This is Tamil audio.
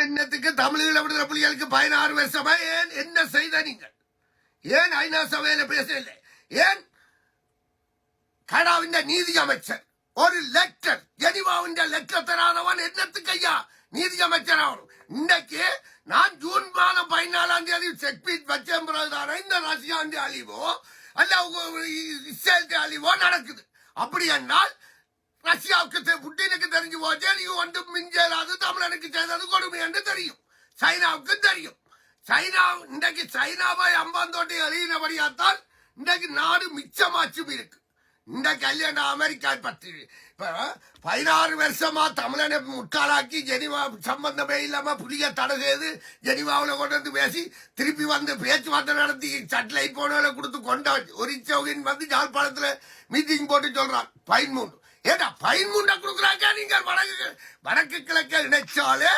என்னத்துக்கு தமிழீழ விடுதலை புலிகளுக்கு 16 வருஷமா ஏன் என்ன செய்த நீங்கள்? ஏன் ஐநா சபையில பேசவில்லை? ஏன் கனடாவின் நீதி அமைச்சர் ஒரு லெட்டர் ஜெனீவாவின் லெட்டர் தராதவன் என்னத்துக்கு ஐயா நீதி அமைச்சர் ஆகணும்? இன்னைக்கு நான் ஜூன் மாதம் 14ஆம் தேதி செக்பீட் வச்ச பிறகுதான இந்த ரஷ்யாண்டி அழிவோ அல்ல இஸ்ரேல் அழிவோ நடக்குது. அப்படி என்றால் ரஷ்யாவுக்கு புட்டினுக்கு தெரிஞ்சு போச்சு, நீ ஒன்று மிஞ்சலாது தமிழனுக்கு செய்தது கொடுமை என்று தெரியும். சைனாவுக்கு தெரியும். சைனா இன்றைக்கு சைனாவை அம்பாந்தோட்டை எழுதினபடியாத்தான் இன்றைக்கு நாடு மிச்சமாச்சும் இருக்கு. இந்த கல்யாணம் அமெரிக்கா பற்றி 16 வருஷமா தமிழனை முட்டாளாக்கி ஜெனிவா சம்பந்தமே இல்லாம புலிய தடை செய்து ஜெனிவாவில் கொண்டு வந்து பேசி திருப்பி வந்து பேச்சுவார்த்தை நடத்தி சட்டலை போனவரை கொடுத்து கொண்டாச்சு. ஒரு சௌகின் வந்து யாழ்ப்பாணத்துல மீட்டிங் போட்டு சொல்றான் பயன்மூண்டு. ஏடா பயன்மூண்டை கொடுக்குறாங்க. நீங்கள் வடக்கு கிழக்க நினைச்சாலே